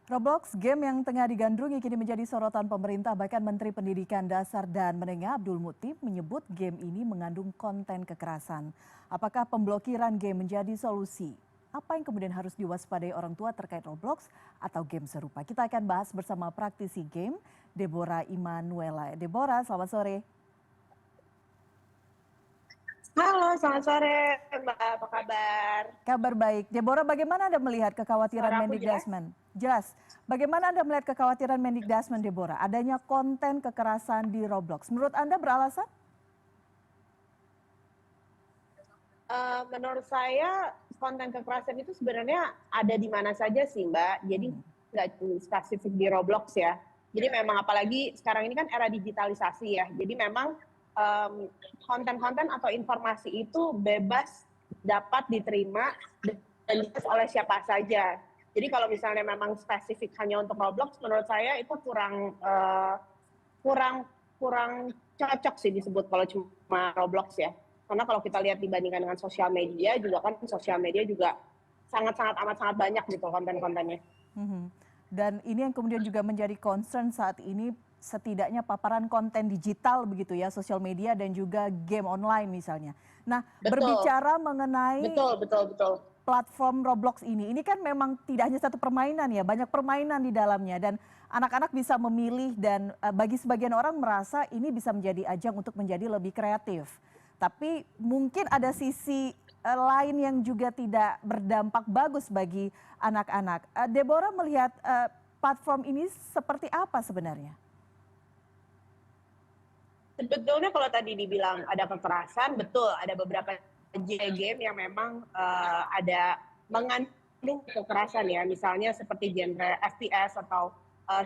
Roblox, game yang tengah digandrungi kini menjadi sorotan pemerintah. Bahkan Menteri Pendidikan Dasar dan Menengah Abdul Muti menyebut game ini mengandung konten kekerasan. Apakah pemblokiran game menjadi solusi? Apa yang kemudian harus diwaspadai orang tua terkait Roblox atau game serupa? Kita akan bahas bersama praktisi game, Deborah Immanuela. Deborah, selamat sore. Halo, selamat sore Mbak, apa kabar? Kabar baik. Deborah, bagaimana Anda melihat kekhawatiran Suara aku jelas? Mendikbudrismen? Jelas. Bagaimana Anda melihat kekhawatiran Mendikbudrismen, Deborah? Adanya konten kekerasan di Roblox. Menurut Anda beralasan? Menurut saya konten kekerasan itu sebenarnya ada di mana saja sih Mbak, jadi nggak cuma spesifik di Roblox ya. Jadi memang apalagi sekarang ini kan era digitalisasi ya, jadi memang konten-konten atau informasi itu bebas dapat diterima dan diakses oleh siapa saja. Jadi kalau misalnya memang spesifik hanya untuk Roblox, menurut saya itu kurang kurang cocok sih disebut kalau cuma Roblox ya. Karena kalau kita lihat dibandingkan dengan sosial media juga kan sosial media juga sangat-sangat amat sangat banyak gitu konten-kontennya. Mhm. Dan ini yang kemudian juga menjadi concern saat ini, setidaknya paparan konten digital begitu ya, sosial media dan juga game online misalnya. Nah, Betul, berbicara mengenai betul, betul, betul. platform Roblox ini kan memang tidak hanya satu permainan ya, banyak permainan di dalamnya dan anak-anak bisa memilih dan bagi sebagian orang merasa ini bisa menjadi ajang untuk menjadi lebih kreatif. Tapi mungkin ada sisi lain yang juga tidak berdampak bagus bagi anak-anak. Deborah melihat platform ini seperti apa sebenarnya? Sebetulnya kalau tadi dibilang ada kekerasan, betul ada beberapa game yang memang ada mengandung kekerasan ya, misalnya seperti genre FPS atau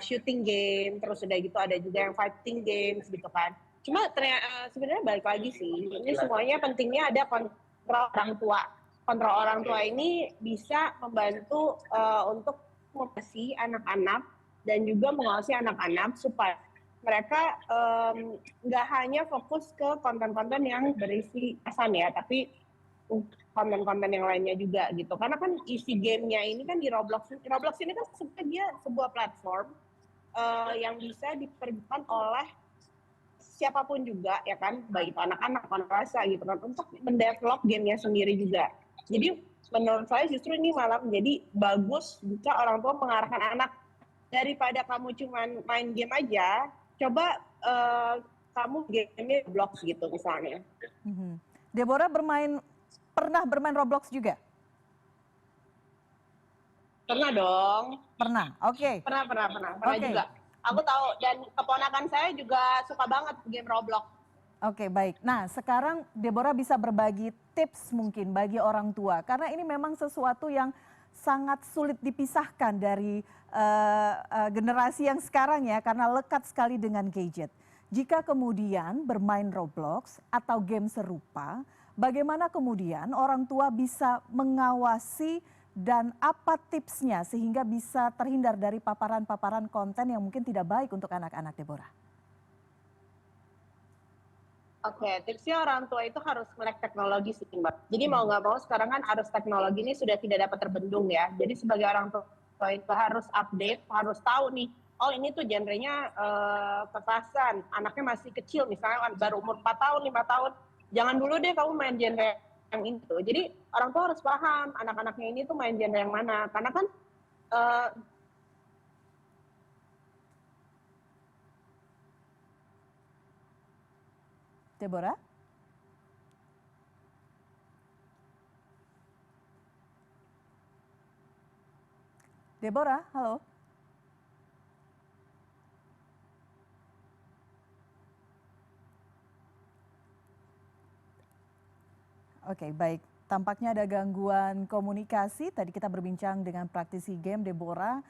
shooting game, terus udah gitu ada juga yang fighting games gitu kan. Cuma ternyata sebenarnya balik lagi sih, ini semuanya pentingnya ada kontrol orang tua. Kontrol orang tua ini bisa membantu untuk mengawasi anak-anak dan juga mengawasi anak-anak supaya mereka nggak hanya fokus ke konten-konten yang berisi pesan ya, tapi konten-konten yang lainnya juga gitu. Karena kan isi gamenya ini kan di Roblox. Roblox ini kan sebenarnya dia sebuah platform yang bisa dipergunakan oleh siapapun juga ya kan, baik itu anak-anak, anak rasa gitu kan, untuk mendevelop gamenya sendiri juga. Jadi menurut saya justru ini malah menjadi bagus jika orang tua mengarahkan anak daripada kamu cuma main game aja, coba kamu game-nya Roblox gitu misalnya. Mhm. Deborah pernah bermain Roblox juga? Pernah dong, Pernah. Oke. pernah Oke. juga. Aku tahu dan keponakan saya juga suka banget game Roblox. Oke, baik. Nah, sekarang Deborah bisa berbagi tips mungkin bagi orang tua karena ini memang sesuatu yang sangat sulit dipisahkan dari generasi yang sekarang ya karena lekat sekali dengan gadget. Jika kemudian bermain Roblox atau game serupa, bagaimana kemudian orang tua bisa mengawasi dan apa tipsnya sehingga bisa terhindar dari paparan-paparan konten yang mungkin tidak baik untuk anak-anak, Deborah? Oke, tipsnya orang tua itu harus melek teknologi sih Mbak. Jadi mau Mhm. nggak mau sekarang kan arus teknologi ini sudah tidak dapat terbendung ya. Jadi sebagai orang tua itu harus update, harus tahu nih, oh ini tuh genrenya kekerasan, anaknya masih kecil misalnya kan baru umur 4 tahun, 5 tahun. Jangan dulu deh kamu main genre yang ini tuh. Jadi orang tua harus paham anak-anaknya ini tuh main genre yang mana. Karena kan eh, Deborah? Deborah, halo. Oke, baik. Tampaknya ada gangguan komunikasi. Tadi kita berbincang dengan praktisi game Deborah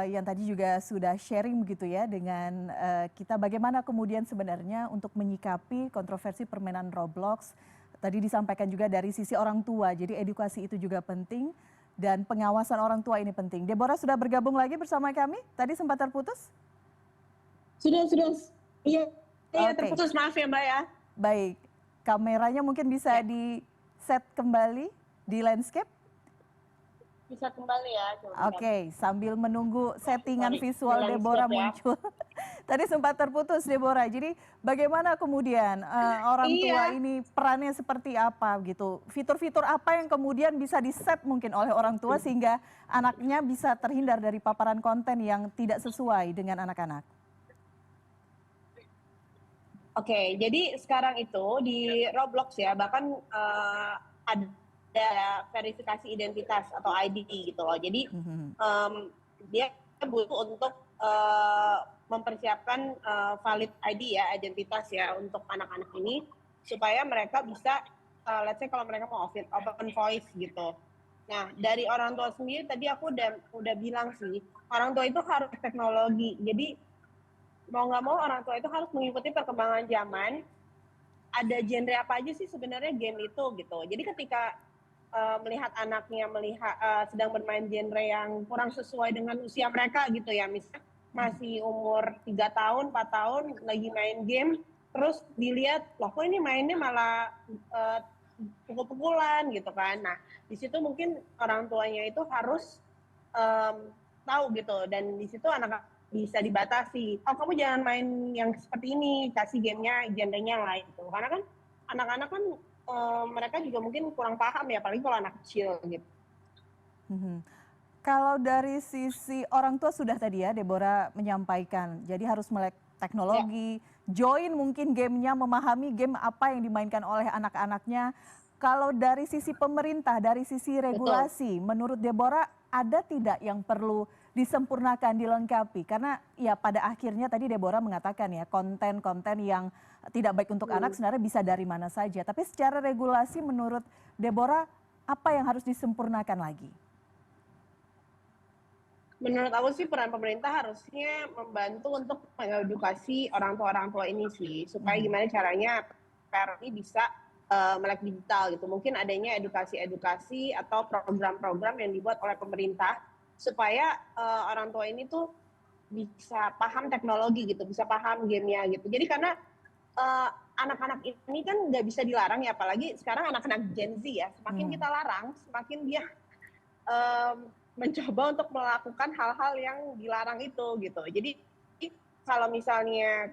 yang tadi juga sudah sharing begitu ya dengan kita bagaimana kemudian sebenarnya untuk menyikapi kontroversi permainan Roblox. Tadi disampaikan juga dari sisi orang tua. Jadi edukasi itu juga penting dan pengawasan orang tua ini penting. Deborah sudah bergabung lagi bersama kami. Tadi sempat terputus? sudah, iya, iya Oke. terputus maaf ya Mbak ya. Baik, kameranya mungkin bisa Ya. di set kembali di landscape. bisa kembali ya, coba bentar. Oke, sambil menunggu settingan Sorry, di visual Deborah landscape ya. muncul. Tadi sempat terputus Deborah. Jadi bagaimana kemudian orang tua Iya, ini perannya seperti apa gitu? Fitur-fitur apa yang kemudian bisa di-set mungkin oleh orang tua sehingga anaknya bisa terhindar dari paparan konten yang tidak sesuai dengan anak-anak? oke. Jadi sekarang itu di Roblox ya, bahkan ada verifikasi identitas atau ID gitu loh. Jadi Mhm. em, dia butuh untuk mempersiapkan valid ID ya, identitas ya untuk anak-anak ini supaya mereka bisa, let's say kalau mereka mau open voice gitu. Nah, dari orang tua sendiri tadi aku udah bilang sih, orang tua itu harus teknologi. Jadi mau nggak mau orang tua itu harus mengikuti perkembangan zaman. Ada genre apa aja sih sebenarnya game itu gitu. Jadi ketika melihat anaknya sedang bermain genre yang kurang sesuai dengan usia mereka gitu ya, misalnya masih umur 3 tahun, 4 tahun lagi main game, terus dilihat, loh kok ini mainnya malah uh, pukul-pukulan gitu kan. Nah, di situ mungkin orang tuanya itu harus tahu gitu, dan di situ anak bisa dibatasi. Oh, kamu jangan main yang seperti ini, kasih gamenya genrenya yang lain gitu. Karena kan anak-anak kan mereka juga mungkin kurang paham ya, apalagi kalau anak kecil gitu. Mhm. Kalau dari sisi orang tua sudah tadi ya Deborah menyampaikan, jadi harus melek Ya, teknologi, join mungkin gamenya, memahami game apa yang dimainkan oleh anak-anaknya. Kalau dari sisi pemerintah, dari sisi betul. regulasi, menurut Deborah ada tidak yang perlu disempurnakan, dilengkapi? Karena ya pada akhirnya tadi Deborah mengatakan ya konten-konten yang tidak baik untuk anak Hmm. sebenarnya bisa dari mana saja. Tapi secara regulasi menurut Deborah apa yang harus disempurnakan lagi? Menurut aku sih peran pemerintah harusnya membantu untuk mengedukasi orang tua ini sih, supaya Mhm. gimana caranya parent ini bisa melek digital gitu. Mungkin adanya edukasi-edukasi atau program-program yang dibuat oleh pemerintah supaya orang tua ini tuh bisa paham teknologi gitu, bisa paham gamenya gitu. Jadi karena eh, anak-anak ini kan nggak bisa dilarang ya, apalagi sekarang anak-anak Gen Z ya, semakin Mhm. kita larang, semakin dia um, mencoba untuk melakukan hal-hal yang dilarang itu gitu. Jadi kalau misalnya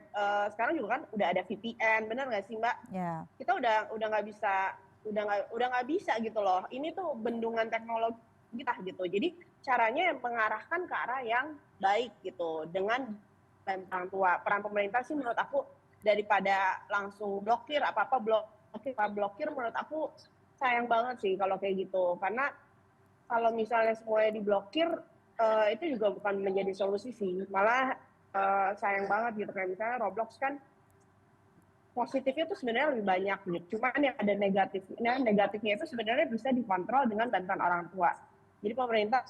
sekarang juga kan udah ada VPN, benar nggak sih Mbak? Ya. Kita udah nggak bisa, udah nggak bisa gitu loh. Ini tuh bendungan teknologi kita gitu. Jadi caranya yang mengarahkan ke arah yang baik gitu dengan orang tua. Peran pemerintah sih menurut aku daripada langsung blokir apa-apa blokir menurut aku sayang banget sih kalau kayak gitu. Karena kalau misalnya semuanya diblokir, itu juga bukan menjadi solusi sih. Malah sayang banget gitu, kayak misalnya Roblox kan positifnya itu sebenarnya lebih banyak gitu. Cuman yang ada negatifnya itu sebenarnya bisa dikontrol dengan bantuan orang tua. Jadi pemerintah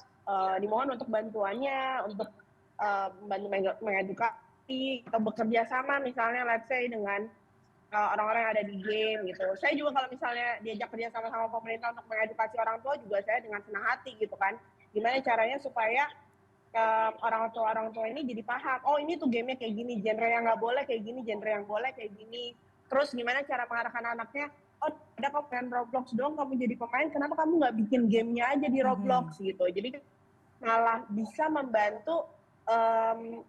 dimohon untuk bantuannya, untuk membantu mengedukasi atau bekerja sama misalnya let's say dengan orang-orang yang ada di game gitu. Saya juga kalau misalnya diajak kerja sama pemerintah untuk mengedukasi orang tua juga saya dengan senang hati gitu kan. Gimana caranya supaya orang tua ini jadi paham, oh ini tuh gamenya kayak gini, genre yang nggak boleh kayak gini, genre yang boleh kayak gini. Terus gimana cara mengarahkan anaknya, oh ada kamu main Roblox doang kamu jadi pemain, kenapa kamu nggak bikin gamenya aja di Mhm. Roblox gitu. Jadi malah bisa membantu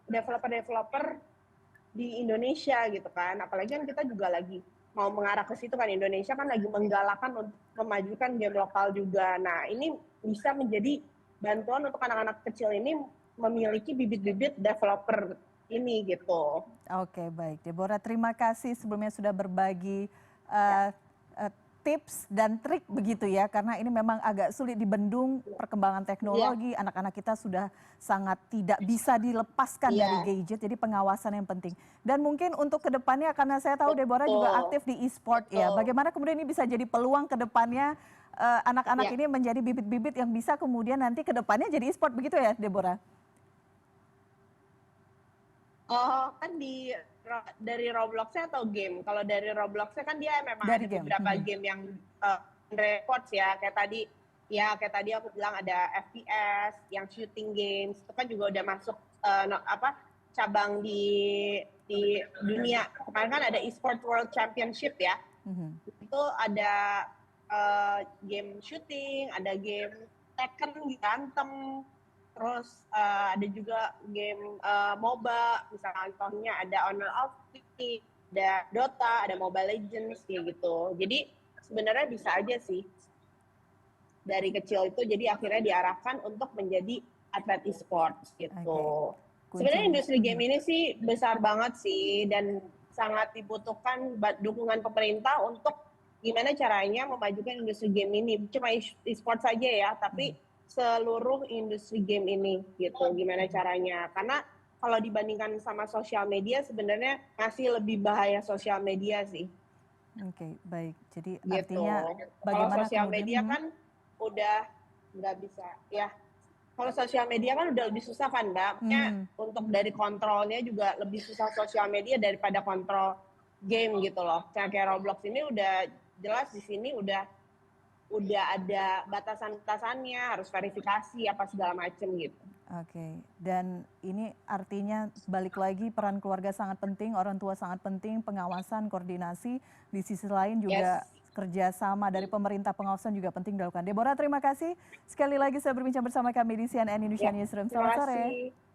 developer-developer di Indonesia gitu kan. Apalagi kan kita juga lagi mau mengarah ke situ kan, Indonesia kan lagi menggalakkan untuk memajukan game lokal juga. Nah, ini bisa menjadi bantuan untuk anak-anak kecil ini memiliki bibit-bibit developer ini gitu. Oke, baik. Deborah, terima kasih sebelumnya sudah berbagi Ya, eh, eh, tips dan trik begitu ya, karena ini memang agak sulit dibendung perkembangan iya, teknologi. Anak-anak kita sudah sangat tidak bisa dilepaskan dari iya, gadget, jadi pengawasan yang penting. Dan mungkin untuk kedepannya, karena saya tahu Deborah juga betul, aktif di e-sport ya, betul. bagaimana kemudian ini bisa jadi peluang kedepannya anak-anak Ya, ini menjadi bibit-bibit yang bisa kemudian nanti kedepannya jadi e-sport begitu ya, Deborah? oh kan dari Robloxnya atau game? Kalau dari Robloxnya kan dia memang Dari ada game. beberapa Mhm. game yang reports ya, kayak tadi aku bilang ada FPS, yang shooting games, itu kan juga udah masuk cabang di dunia. Kemarin kan ada eSport World Championship ya, Mhm. itu ada game shooting, ada game Tekken berantem, terus ada juga game MOBA, misalnya contohnya ada Honor of Kings, ada Dota, ada Mobile Legends kayak gitu. Jadi sebenarnya bisa aja sih dari kecil itu, jadi akhirnya diarahkan untuk menjadi atlet e-sports Oke, gitu. Sebenarnya kuncinya. industri game ini sih besar banget sih dan sangat dibutuhkan dukungan pemerintah untuk gimana caranya memajukan industri game ini. Cuma e-sport saja ya, tapi seluruh industri game ini gitu. Gimana caranya? Karena kalau dibandingkan sama sosial media sebenarnya masih lebih bahaya sosial media sih Oke, baik. Jadi gitu. artinya Kalau bagaimana sosial kemudian? media kan udah nggak bisa ya. Kalau sosial media kan udah lebih susah kan Mbak. Maksudnya untuk dari kontrolnya juga lebih susah sosial media daripada kontrol game gitu loh. Kayak Roblox ini udah jelas di sini udah ada batasan-batasannya, harus verifikasi apa segala macem gitu. Oke, dan ini artinya balik lagi peran keluarga sangat penting, orang tua sangat penting, pengawasan, koordinasi, di sisi lain juga Yes. kerjasama dari pemerintah pengawasan juga penting dilakukan. Deborah, terima kasih sekali lagi saya berbincang bersama kami di CNN Indonesia Ya, Newsroom. terima Selamat sore. kasih.